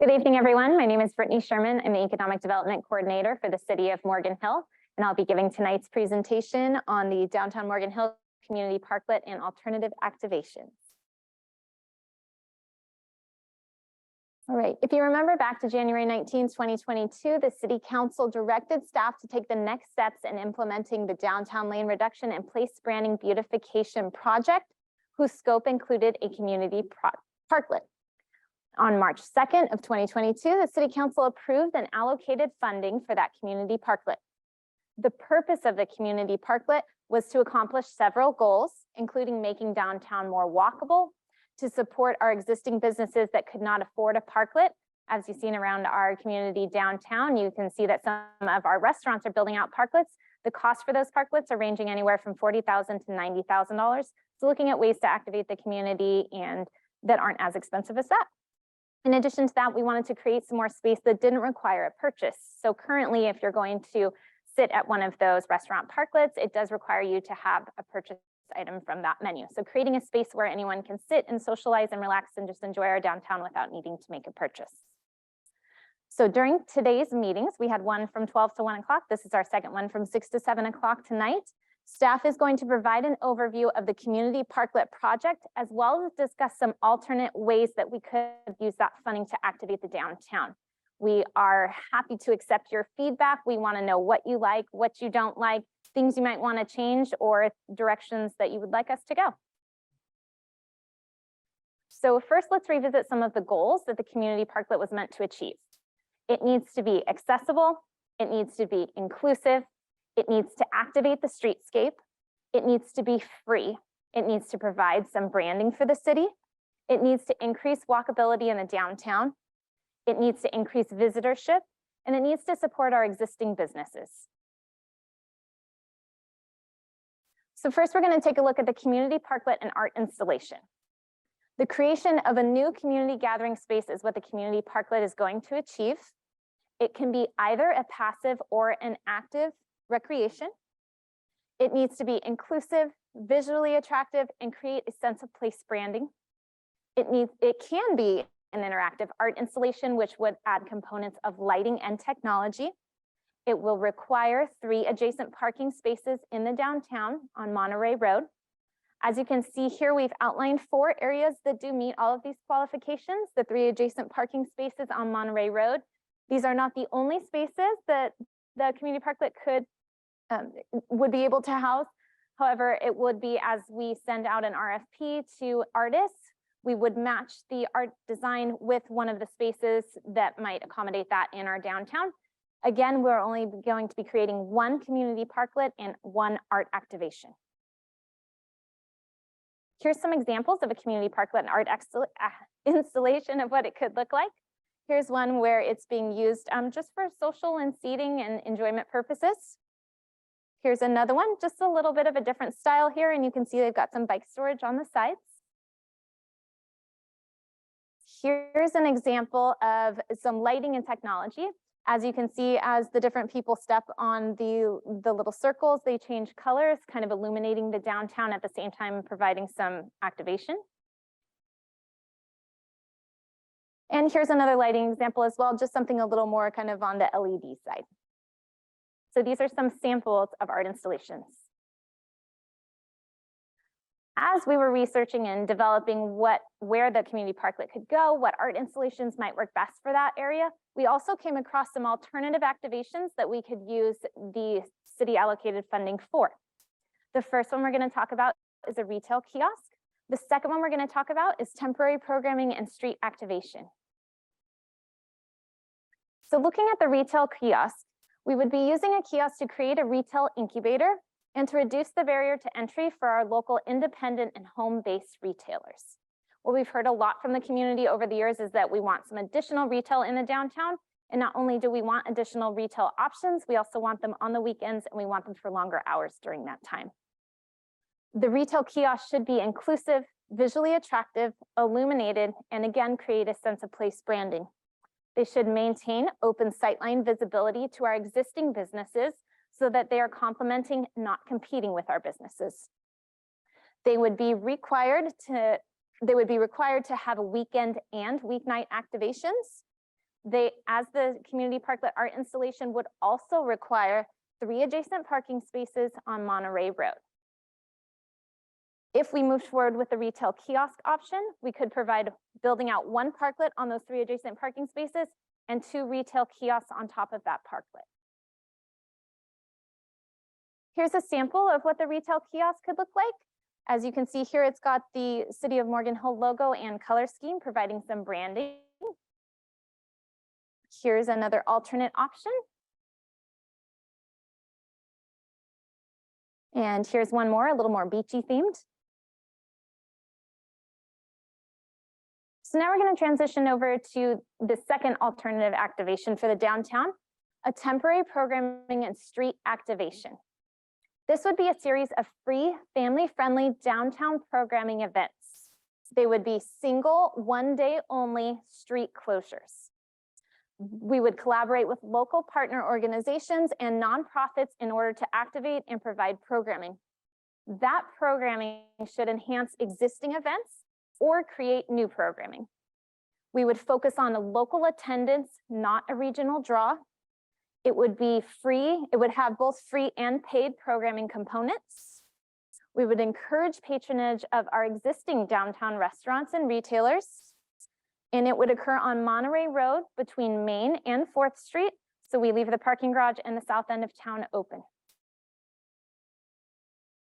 Good evening, everyone. My name is Brittany Sherman. I'm the Economic Development Coordinator for the City of Morgan Hill, and I'll be giving tonight's presentation on the Downtown Morgan Hill Community Parklet and Alternative Activations. All right, if you remember back to January 19, 2022, the City Council directed staff to take the next steps in implementing the Downtown Lane Reduction and Place Branding Beautification Project, whose scope included a community parklet. On March 2nd of 2022, the City Council approved and allocated funding for that community parklet. The purpose of the community parklet was to accomplish several goals, including making downtown more walkable, to support our existing businesses that could not afford a parklet. As you've seen around our community downtown, you can see that some of our restaurants are building out parklets. The cost for those parklets are ranging anywhere from $40,000 to $90,000. So looking at ways to activate the community and that aren't as expensive as that. In addition to that, we wanted to create some more space that didn't require a purchase. So currently, if you're going to sit at one of those restaurant parklets, it does require you to have a purchase item from that menu. So creating a space where anyone can sit and socialize and relax and just enjoy our downtown without needing to make a purchase. So during today's meetings, we had one from 12 to 1 o'clock. This is our second one from 6 to 7 o'clock tonight. Staff is going to provide an overview of the community parklet project, as well as discuss some alternate ways that we could use that funding to activate the downtown. We are happy to accept your feedback. We want to know what you like, what you don't like, things you might want to change, or directions that you would like us to go. So first, let's revisit some of the goals that the community parklet was meant to achieve. It needs to be accessible. It needs to be inclusive. It needs to activate the streetscape. It needs to be free. It needs to provide some branding for the city. It needs to increase walkability in the downtown. It needs to increase visitorship, and it needs to support our existing businesses. So first, we're going to take a look at the community parklet and art installation. The creation of a new community gathering space is what the community parklet is going to achieve. It can be either a passive or an active recreation. It needs to be inclusive, visually attractive, and create a sense of place branding. It can be an interactive art installation, which would add components of lighting and technology. It will require 3 adjacent parking spaces in the downtown on Monterey Road. As you can see here, we've outlined 4 areas that do meet all of these qualifications, the 3 adjacent parking spaces on Monterey Road. These are not the only spaces that the community parklet would be able to house. However, it would be, as we send out an RFP to artists, we would match the art design with one of the spaces that might accommodate that in our downtown. Again, we're only going to be creating 1 community parklet and 1 art activation. Here's some examples of a community parklet and art installation of what it could look like. Here's one where it's being used just for social and seating and enjoyment purposes. Here's another one, just a little bit of a different style here, and you can see they've got some bike storage on the sides. Here's an example of some lighting and technology. As you can see, as the different people step on the little circles, they change colors, kind of illuminating the downtown at the same time providing some activation. And here's another lighting example as well, just something a little more kind of on the LED side. So these are some samples of art installations. As we were researching and developing where the community parklet could go, what art installations might work best for that area, we also came across some alternative activations that we could use the city allocated funding for. The first one we're going to talk about is a retail kiosk. The second one we're going to talk about is temporary programming and street activation. So looking at the retail kiosk, we would be using a kiosk to create a retail incubator and to reduce the barrier to entry for our local independent and home-based retailers. What we've heard a lot from the community over the years is that we want some additional retail in the downtown. And not only do we want additional retail options, we also want them on the weekends, and we want them for longer hours during that time. The retail kiosk should be inclusive, visually attractive, illuminated, and again, create a sense of place branding. They should maintain open sightline visibility to our existing businesses so that they are complementing, not competing with our businesses. They would be required to have weekend and weeknight activations. as the community parklet art installation, would also require 3 adjacent parking spaces on Monterey Road. If we moved forward with the retail kiosk option, we could provide building out 1 parklet on those 3 adjacent parking spaces and 2 retail kiosks on top of that parklet. Here's a sample of what the retail kiosk could look like. As you can see here, it's got the City of Morgan Hill logo and color scheme, providing some branding. Here's another alternate option. And here's one more, a little more beachy themed. So now we're going to transition over to the second alternative activation for the downtown, a temporary programming and street activation. This would be a series of free, family-friendly downtown programming events. They would be single, one-day-only street closures. We would collaborate with local partner organizations and nonprofits in order to activate and provide programming. That programming should enhance existing events or create new programming. We would focus on a local attendance, not a regional draw. It would be free. It would have both free and paid programming components. We would encourage patronage of our existing downtown restaurants and retailers. And it would occur on Monterey Road between Main and 4th Street. So we leave the parking garage and the south end of town open.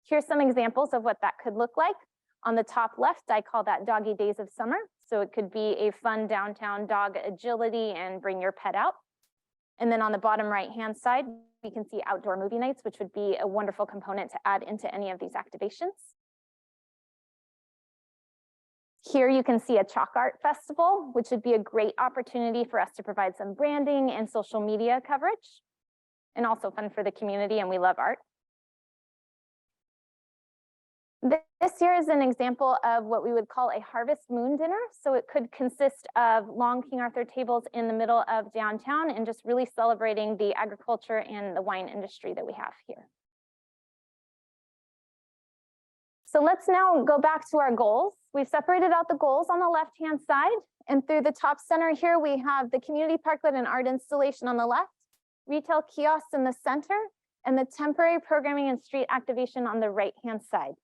Here's some examples of what that could look like. On the top left, I call that Doggy Days of Summer. So it could be a fun downtown dog agility and bring your pet out. And then on the bottom right-hand side, we can see outdoor movie nights, which would be a wonderful component to add into any of these activations. Here you can see a chalk art festival, which would be a great opportunity for us to provide some branding and social media coverage, and also fun for the community, and we love art. This here is an example of what we would call a harvest moon dinner. So it could consist of long King Arthur tables in the middle of downtown and just really celebrating the agriculture and the wine industry that we have here. So let's now go back to our goals. We've separated out the goals on the left-hand side, and through the top center here, we have the community parklet and art installation on the left, retail kiosks in the center, and the temporary programming and street activation on the right-hand side.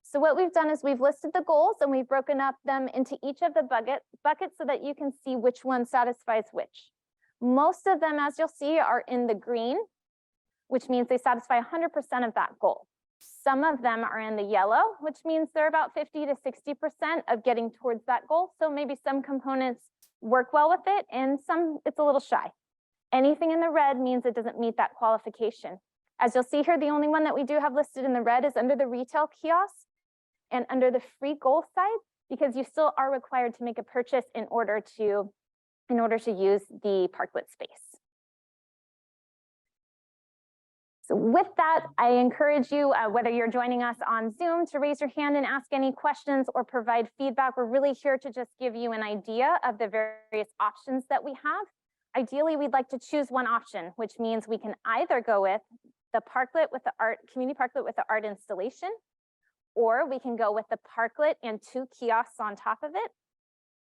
So what we've done is we've listed the goals and we've broken up them into each of the buckets so that you can see which one satisfies which. Most of them, as you'll see, are in the green, which means they satisfy 100% of that goal. Some of them are in the yellow, which means they're about 50 to 60% of getting towards that goal. So maybe some components work well with it and some it's a little shy. Anything in the red means it doesn't meet that qualification. As you'll see here, the only one that we do have listed in the red is under the retail kiosk and under the free goal side, because you still are required to make a purchase in order to use the parklet space. So with that, I encourage you, whether you're joining us on Zoom, to raise your hand and ask any questions or provide feedback. We're really here to just give you an idea of the various options that we have. Ideally, we'd like to choose one option, which means we can either go with the parklet with the art, community parklet with the art installation, or we can go with the parklet and 2 kiosks on top of it,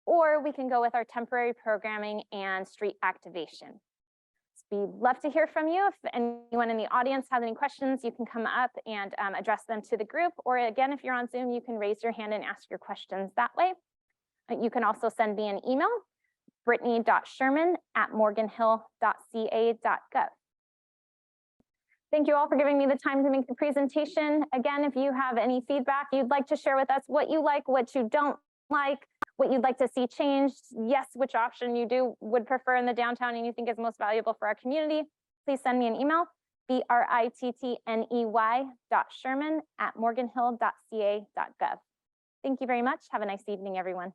or we can go with our temporary programming and street activation. We'd love to hear from you. If anyone in the audience has any questions, you can come up and address them to the group. Or again, if you're on Zoom, you can raise your hand and ask your questions that way. You can also send me an email, brittany.sherman@morganhill.ca.gov. Thank you all for giving me the time to make the presentation. Again, if you have any feedback you'd like to share with us, what you like, what you don't like, what you'd like to see changed, yes, which option you would prefer in the downtown and you think is most valuable for our community, please send me an email, brittney.sherman@morganhill.ca.gov. Thank you very much. Have a nice evening, everyone.